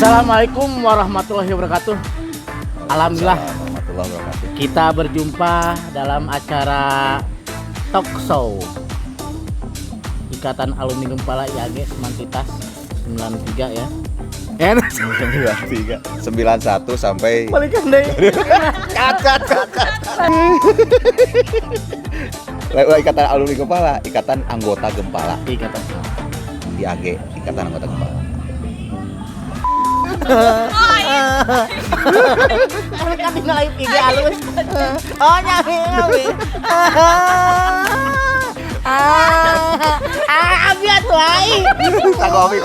Assalamualaikum warahmatullahi wabarakatuh. Alhamdulillah warahmatullahi wabarakatuh. kita berjumpa dalam acara talk show Ikatan Alumni Gempala IAG Semantitas 93 ya. 93 91 sampai Balikan deh. kat. Ikatan Alumni Gempala, Ikatan Anggota Gempala, Ikatan. IAG, Ikatan Anggota Gempala. Kan tinggal live IG halus. Oh nyami. Abis tuh ai. Kita kopi.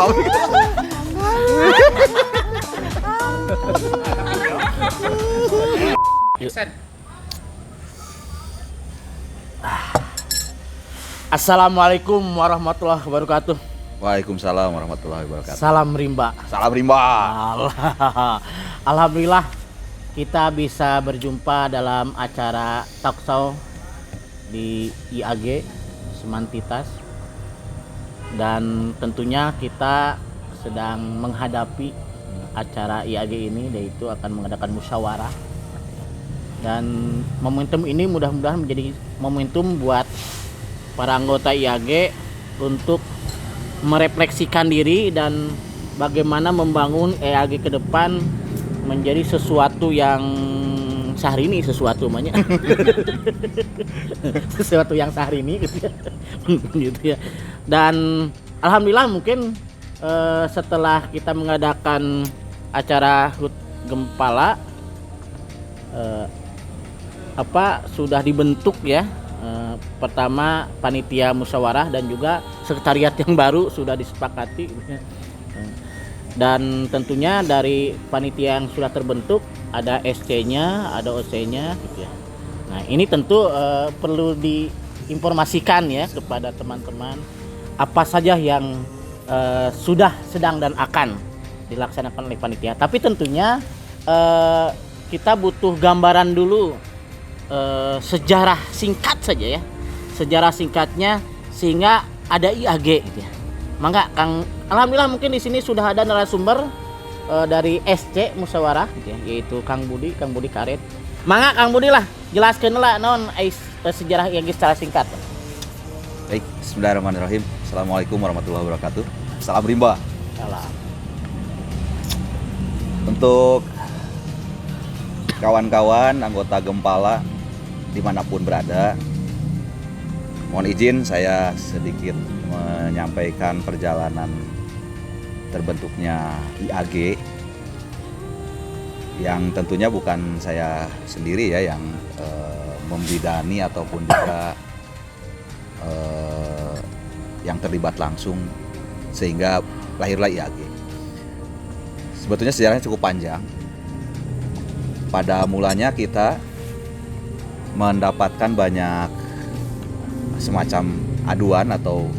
Assalamualaikum warahmatullahi wabarakatuh. Waalaikumsalam warahmatullahi wabarakatuh. Salam rimba. Salam rimba. Alhamdulillah kita bisa berjumpa dalam acara talk show di IAG Semantitas, dan tentunya kita sedang menghadapi acara IAG ini, yaitu akan mengadakan musyawarah, dan momentum ini mudah-mudahan menjadi momentum buat para anggota IAG untuk merefleksikan diri dan bagaimana membangun IAG ke depan menjadi sesuatu yang sahrini, sesuatu yang sahrini gitu ya. Dan alhamdulillah mungkin setelah kita mengadakan acara HUT Gempala sudah dibentuk ya. Pertama panitia musyawarah dan juga sekretariat yang baru sudah disepakati, dan tentunya dari panitia yang sudah terbentuk ada SC-nya, ada OC-nya gitu ya. Nah ini tentu perlu diinformasikan ya kepada teman-teman apa saja yang sudah, sedang dan akan dilaksanakan oleh panitia. Tapi tentunya kita butuh gambaran dulu, sejarah singkat saja ya, sejarah singkatnya sehingga ada IAG gitu ya. Mangga Kang, alhamdulillah mungkin di sini sudah ada narasumber dari SC musyawarah gitu ya, yaitu Kang Budi Karet. Mangga Kang Budi lah jelaskeun lah naon sejarah IAG secara singkat. Baik, bismillahirrahmanirrahim. Assalamualaikum warahmatullahi wabarakatuh. Salam rimba. Salam. Untuk kawan-kawan anggota Gempala dimanapun berada, mohon izin saya sedikit menyampaikan perjalanan terbentuknya IAG yang tentunya bukan saya sendiri ya yang membidani ataupun juga yang terlibat langsung sehingga lahirlah IAG. Sebetulnya sejarahnya cukup panjang. Pada mulanya kita mendapatkan banyak semacam aduan atau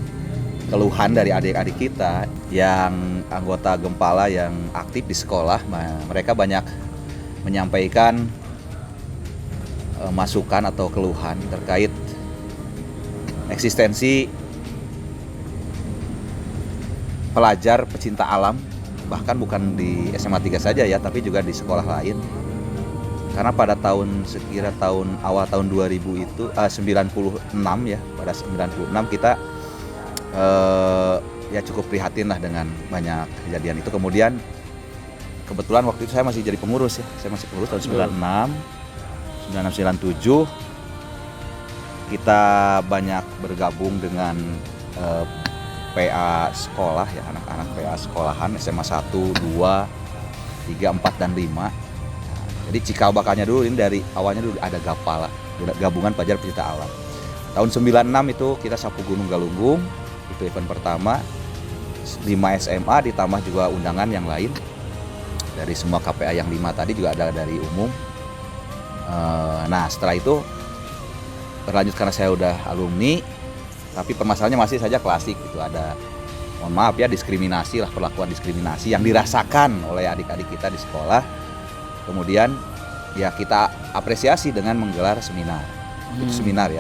keluhan dari adik-adik kita yang anggota Gempala yang aktif di sekolah. Mereka banyak menyampaikan masukan atau keluhan terkait eksistensi pelajar pecinta alam, bahkan bukan di SMA 3 saja ya, tapi juga di sekolah lain. Karena pada awal tahun 2000 itu 96 ya, pada 96 kita ya cukup prihatin lah dengan banyak kejadian itu. Kemudian kebetulan waktu itu saya masih jadi pengurus ya, saya masih pengurus tahun 96 97 kita banyak bergabung dengan PA sekolah ya, anak-anak PA sekolahan SMA 1, 2, 3, 4 dan 5. Jadi cikal bakalnya dulu ini dari awalnya dulu ada Gapala, gabungan pelajar pecinta alam. Tahun 96 itu kita sapu Gunung Galunggung, itu event pertama. 5 SMA ditambah juga undangan yang lain. Dari semua KPA yang 5 tadi juga ada dari umum. Nah setelah itu berlanjut karena saya udah alumni, tapi permasalahannya masih saja klasik gitu. Ada, mohon maaf ya, diskriminasi lah, perlakuan diskriminasi yang dirasakan oleh adik-adik kita di sekolah. Kemudian ya kita apresiasi dengan menggelar seminar.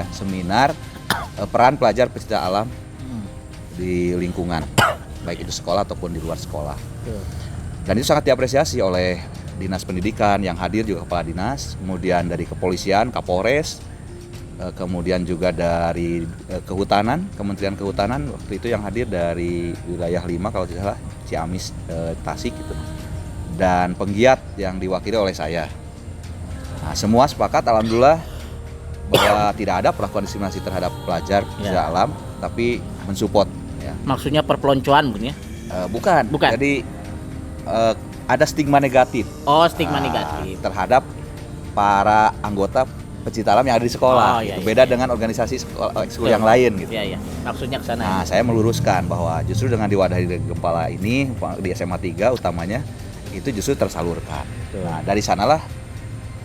Seminar peran pelajar pecinta alam di lingkungan, baik itu sekolah ataupun di luar sekolah. Dan itu sangat diapresiasi oleh Dinas Pendidikan yang hadir, juga Kepala Dinas, kemudian dari Kepolisian, Kapolres, kemudian juga dari Kehutanan, Kementerian Kehutanan waktu itu yang hadir dari wilayah 5 kalau tidak salah, Ciamis, Tasik gitu. Dan penggiat yang diwakili oleh saya. Nah, semua sepakat alhamdulillah bahwa tidak ada perlakuan diskriminasi terhadap pelajar sejak alam, tapi mensupport. Ya. Maksudnya perpeloncoan mungkin ya? Bukan. Bukan. Jadi ada stigma negatif. Oh, stigma negatif terhadap para anggota pecinta alam yang ada di sekolah. Oh, iya, Beda iya. dengan organisasi ekskul yang lain gitu. Iya, iya. Maksudnya ke sana. Nah, saya meluruskan bahwa justru dengan diwadahi Gempala ini di SMA 3 utamanya itu justru tersalurkan. Betul. Nah, dari sanalah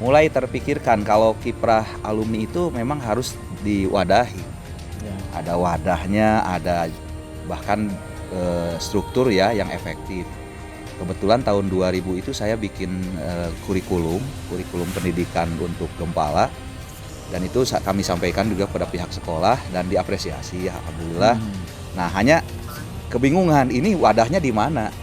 mulai terpikirkan kalau kiprah alumni itu memang harus diwadahi. Ya. Ada wadahnya, ada bahkan struktur ya yang efektif. Kebetulan tahun 2000 itu saya bikin kurikulum pendidikan untuk Gempala, dan itu kami sampaikan juga pada pihak sekolah dan diapresiasi alhamdulillah. Nah, hanya kebingungan ini wadahnya di mana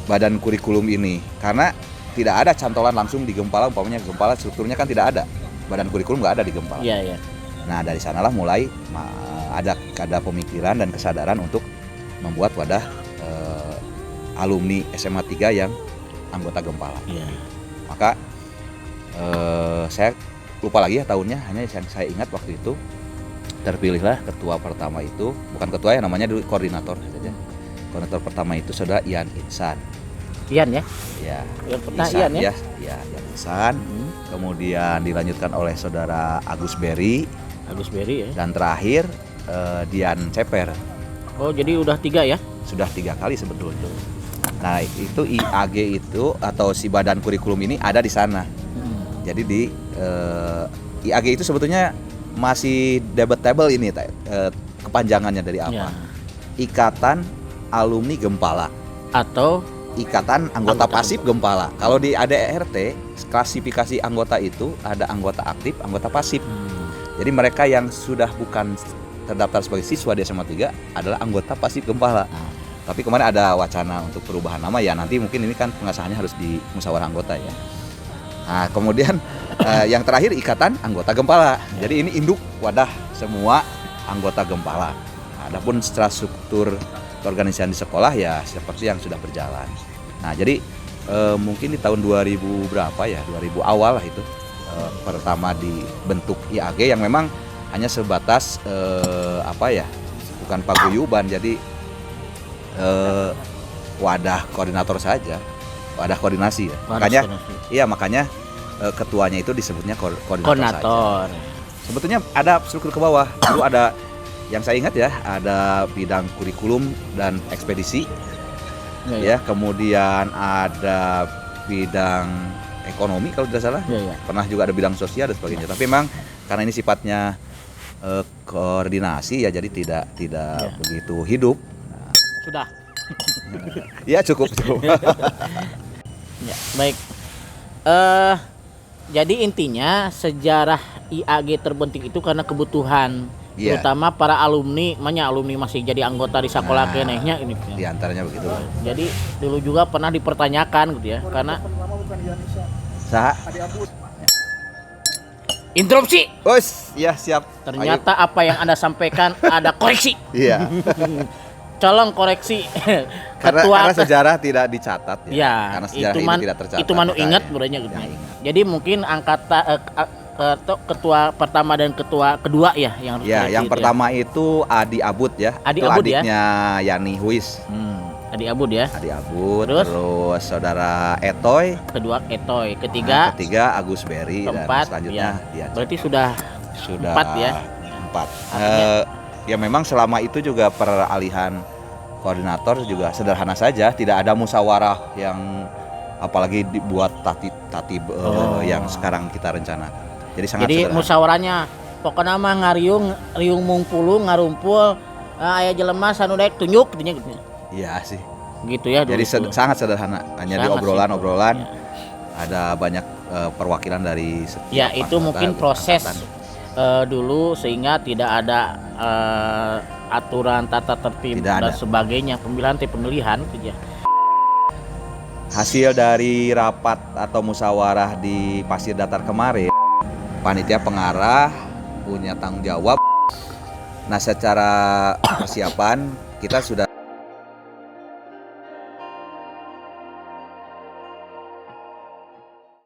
badan kurikulum ini, karena tidak ada cantolan langsung di Gempala, umpamanya Gempala strukturnya kan tidak ada, badan kurikulum nggak ada di Gempala. Iya, iya. Nah, dari sanalah mulai ada pemikiran dan kesadaran untuk membuat wadah alumni SMA 3 yang anggota Gempala. Iya. Maka saya lupa lagi ya tahunnya, hanya yang saya ingat waktu itu terpilihlah ketua pertama itu, bukan ketua ya, namanya dulu koordinator saja. Koordinator pertama itu saudara Ian Insan. Ian ya? Ya. Yang pernah Ian ya? Ya, Ian Insan. Kemudian dilanjutkan oleh saudara Agus Berry. Agus Berry ya. Dan terakhir Dian Ceper. Oh, jadi udah 3 ya? Sudah 3 kali sebetulnya. Nah, itu IAG itu atau si badan kurikulum ini ada di sana. Jadi di IAG itu sebetulnya masih debatable ini kepanjangannya dari apa? Ya. Ikatan Alumni Gempala Atau Ikatan Anggota Pasif Gempala. Kalau di ADRT klasifikasi anggota itu ada anggota aktif, anggota pasif. Jadi mereka yang sudah bukan terdaftar sebagai siswa di SMA 3 adalah anggota pasif Gempala. Tapi kemarin ada wacana untuk perubahan nama ya, nanti mungkin ini kan pengesahannya harus di musyawarah anggota ya. Nah, kemudian yang terakhir Ikatan Anggota Gempala. Jadi ini induk wadah semua anggota Gempala. Nah, adapun secara struktur keorganisasian di sekolah ya seperti yang sudah berjalan. Nah, jadi mungkin di tahun 2000 berapa ya, 2000 awal lah itu pertama dibentuk IAG yang memang hanya sebatas bukan paguyuban, jadi wadah koordinator saja, wadah koordinasi ya. Makanya ketuanya itu disebutnya koordinator saja. Sebetulnya ada struktur ke bawah. Dulu ada yang saya ingat ya, ada bidang kurikulum dan ekspedisi. Ya, kemudian ada bidang ekonomi kalau tidak salah. Pernah juga ada bidang sosial dan sebagainya. Tapi memang karena ini sifatnya koordinasi ya, jadi tidak begitu hidup. Sudah. Ya cukup. Ya, baik. Jadi intinya sejarah IAG terbentuk itu karena kebutuhan, terutama para alumni, masih jadi anggota di sekolah kenehnya ini. Di antaranya begitu. Jadi dulu juga pernah dipertanyakan gitu ya, karena interupsi. Ya siap. Ternyata apa yang Anda sampaikan ada koreksi. Iya. Colong koreksi. Karena sejarah tidak dicatat ya. Ya, karena sejarah itu ini tidak tercatat. Itu manu ingat budanya gitu. Jadi mungkin ketua pertama dan ketua kedua ya yang harus yang pertama itu Adi Abud ya. Adi itu Abud adiknya Yani Huis. Adi Abud ya. Adi Abud, terus saudara Etoy. Kedua Etoy, ketiga Agus Berry, keempat, dan selanjutnya dia. Berarti sudah 4 ya. 4. Ya memang selama itu juga peralihan koordinator juga sederhana saja, tidak ada musyawarah yang apalagi dibuat tatib yang sekarang kita rencanakan. Jadi sangat sederhana. Musyawarahnya pokoknya mah ngariung mungpulu ngarumpul aya jelema sanu daek tunjuk gitu. Iya sih. Gitu ya. Jadi sangat sederhana, hanya di obrolan-obrolan. Ya. Ada banyak perwakilan dari setiap ya itu mungkin proses dulu sehingga tidak ada aturan tata tertib dan sebagainya, pemilihan. hasil dari rapat atau musyawarah di Pasir Datar kemarin, panitia pengarah punya tanggung jawab. Nah, secara persiapan kita sudah